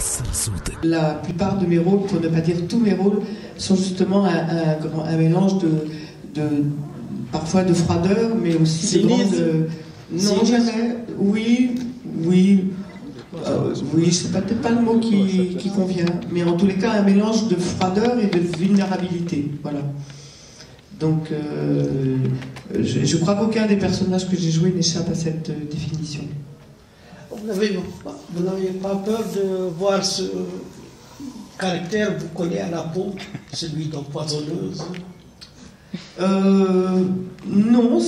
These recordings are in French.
حسن صوتك. La plupart de mes rôles, pour ne pas dire tous mes rôles, sont justement un mélange parfois de froideur, mais aussi de grande... Non, jamais. Oui, c'est peut-être pas le mot qui convient, mais en tous les cas, un mélange de froideur et de vulnérabilité. Voilà. Donc, je crois qu'aucun des personnages que j'ai joués n'échappe à cette définition. Vous n'avez pas peur de voir ce caractère vous coller à la peau, celui d'empoisonneuse? Non,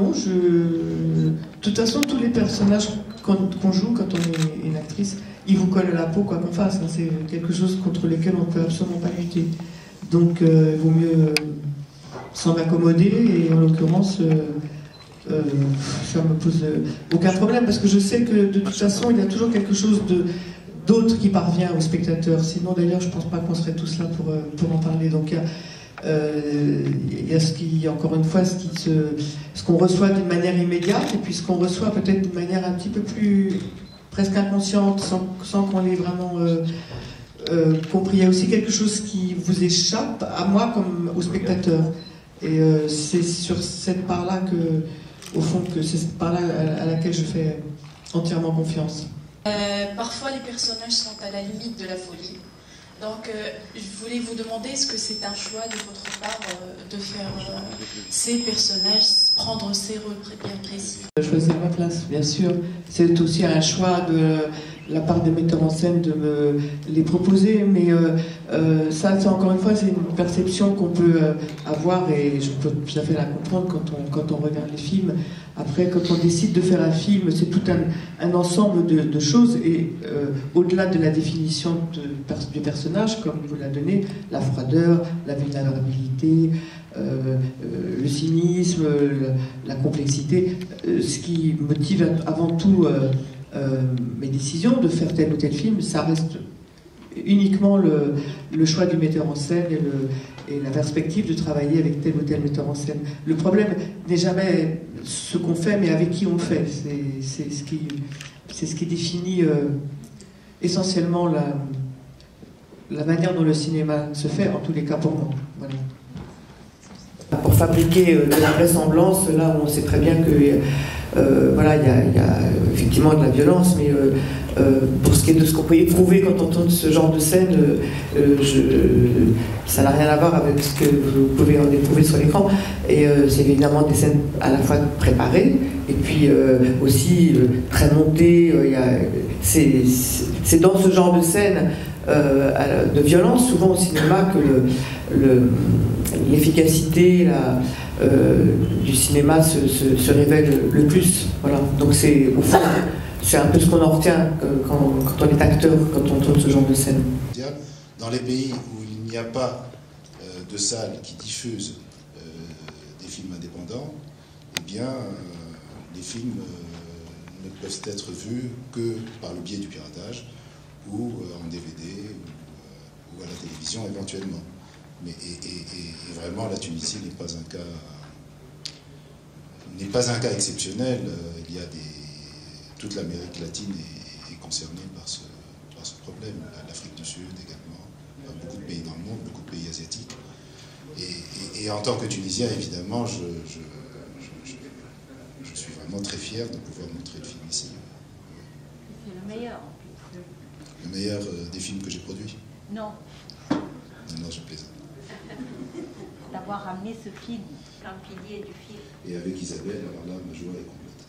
de toute façon, tous les personnages qu'on joue quand on est une actrice, ils vous collent à la peau quoi qu'on fasse. Hein, c'est quelque chose contre lequel on ne peut absolument pas lutter. Donc, il vaut mieux s'en accommoder, et en l'occurrence, ça me pose aucun problème, parce que je sais que de toute façon, il y a toujours quelque chose d'autre qui parvient aux spectateurs. Sinon, d'ailleurs, je ne pense pas qu'on serait tous là pour en parler. Donc, il y a encore une fois ce qu'on reçoit d'une manière immédiate, et puis ce qu'on reçoit peut-être d'une manière un petit peu plus presque inconsciente, sans qu'on l'ait vraiment compris. Il y a aussi quelque chose qui vous échappe, à moi comme au spectateur. Et c'est sur cette part-là au fond, c'est cette part-là à laquelle je fais entièrement confiance. Parfois, les personnages sont à la limite de la folie. Donc, je voulais vous demander, est-ce que c'est un choix de votre part de faire ces personnages, prendre ces rôles bien précis? Choisir ma place, bien sûr. C'est aussi un choix de la part des metteurs en scène de me les proposer, mais ça, encore une fois, c'est une perception qu'on peut avoir, et je peux tout à fait la comprendre quand on regarde les films. Après, quand on décide de faire un film, c'est tout un ensemble de choses, et au-delà de la définition du personnage, comme vous l'a donné, la froideur, la vulnérabilité, le cynisme, la complexité, ce qui motive avant tout mes décisions de faire tel ou tel film, ça reste uniquement le choix du metteur en scène et la perspective de travailler avec tel ou tel metteur en scène. Le problème n'est jamais ce qu'on fait, mais avec qui on fait. C'est ce qui définit essentiellement la manière dont le cinéma se fait, en tous les cas pour moi. Voilà. Pour fabriquer de la vraisemblance, là on sait très bien que voilà, il y a effectivement de la violence, mais pour ce qui est de ce qu'on peut éprouver quand on tourne ce genre de scène, ça n'a rien à voir avec ce que vous pouvez en éprouver sur l'écran. Et c'est évidemment des scènes à la fois préparées, et puis aussi très montées. C'est dans ce genre de scène de violence, souvent au cinéma, que l'efficacité du cinéma se révèle le plus. Voilà. Donc c'est au fond, c'est un peu ce qu'on en retient quand on est acteur, quand on tourne ce genre de scène. Dans les pays où il n'y a pas de salles qui diffusent des films indépendants, eh bien les films ne peuvent être vus que par le biais du piratage, ou en DVD, ou à la télévision éventuellement. Mais, et vraiment, la Tunisie n'est pas un cas exceptionnel. Il y a toute l'Amérique latine est concernée par ce problème. L'Afrique du Sud également, beaucoup de pays dans le monde, beaucoup de pays asiatiques. Et en tant que Tunisien, évidemment, je suis vraiment très fier de pouvoir montrer le film ici. C'est le meilleur. Le meilleur des films que j'ai produits? Non. Non, je plaisante. D'avoir ramené ce film, un pilier du film. Et avec Isabelle, alors là, ma joie est complète.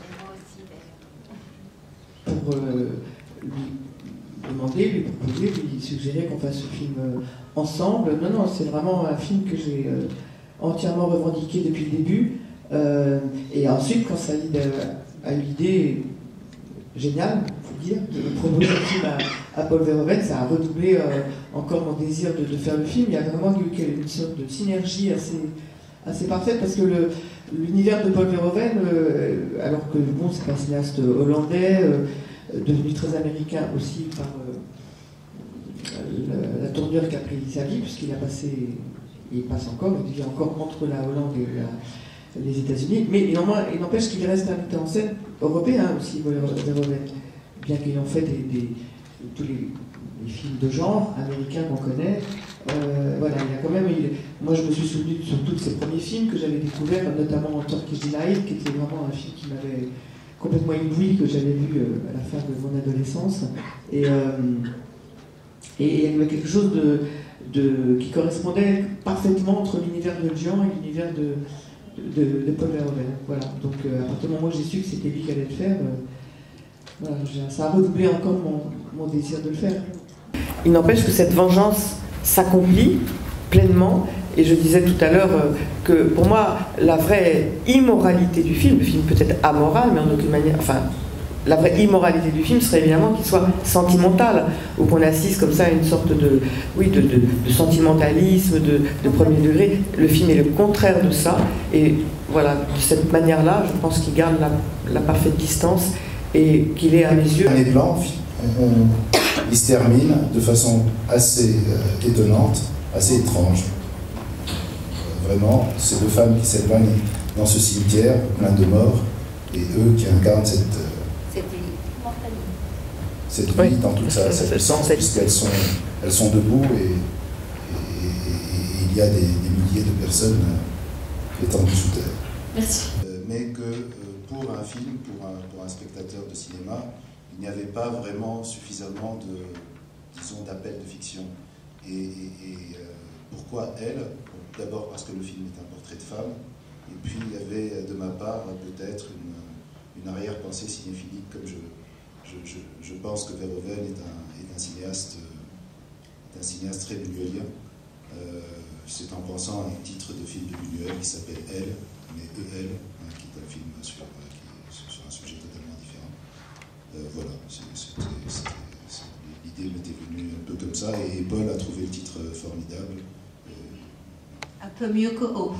Et moi aussi, d'ailleurs. Pour lui demander, lui proposer, lui suggérer qu'on fasse ce film ensemble. Non, c'est vraiment un film que j'ai entièrement revendiqué depuis le début. Et ensuite, quand Saïd a eu l'idée géniale, dire, de proposer le film à Paul Verhoeven, ça a redoublé encore mon désir de faire le film. Il y a vraiment eu une sorte de synergie assez parfaite, parce que l'univers de Paul Verhoeven, alors que bon, c'est un cinéaste hollandais, devenu très américain aussi par la tournure qu'a pris sa vie, puisqu'il a passé, il passe encore, il vit encore entre la Hollande et les États-Unis, mais il n'empêche qu'il reste un metteur en scène européen aussi, Verhoeven. bien qu'ayant fait tous les films de genre américains qu'on connaît, voilà, il y a quand même. Moi, je me suis souvenu surtout de ces premiers films que j'avais découverts, notamment Turkish Delight, qui était vraiment un film qui m'avait complètement ébloui, que j'avais vu à la fin de mon adolescence. Et il y avait quelque chose qui correspondait parfaitement entre l'univers de Jean et l'univers de Paul Verhoeven. Voilà. Donc, à partir du moment où j'ai su que c'était lui qui allait le faire, voilà, ça a redoublé encore mon désir de le faire. Il n'empêche que cette vengeance s'accomplit pleinement, et je disais tout à l'heure que pour moi, la vraie immoralité du film, le film peut être amoral, mais en aucune manière, enfin, la vraie immoralité du film serait évidemment qu'il soit sentimental, ou qu'on assiste comme ça à une sorte de sentimentalisme, de premier degré. Le film est le contraire de ça, et voilà, de cette manière-là, je pense qu'il garde la parfaite distance, et qu'il est à mes yeux... Les plans, il se termine de façon assez étonnante, assez étrange. Vraiment, ces deux femmes qui s'éloignent dans ce cimetière plein de morts, et eux qui incarnent cette vie dans toute sa puissance, puisqu'elles sont debout et il y a des milliers de personnes étendues sous terre. Merci. Mais que pour un film, pour un spectateur de cinéma, il n'y avait pas vraiment suffisamment d'appel de fiction. Et pourquoi elle? D'abord parce que le film est un portrait de femme, et puis il y avait de ma part peut-être une arrière-pensée cinéphilique, comme je pense que Verhoeven est un cinéaste très buñuelien. C'est en pensant à un titre de film de Buñuel qui s'appelle Elle, mais EL, qui est un film sur un sujet totalement différent. Voilà, l'idée m'était venue un peu comme ça, et Paul a trouvé le titre formidable. Un peu mieux que O.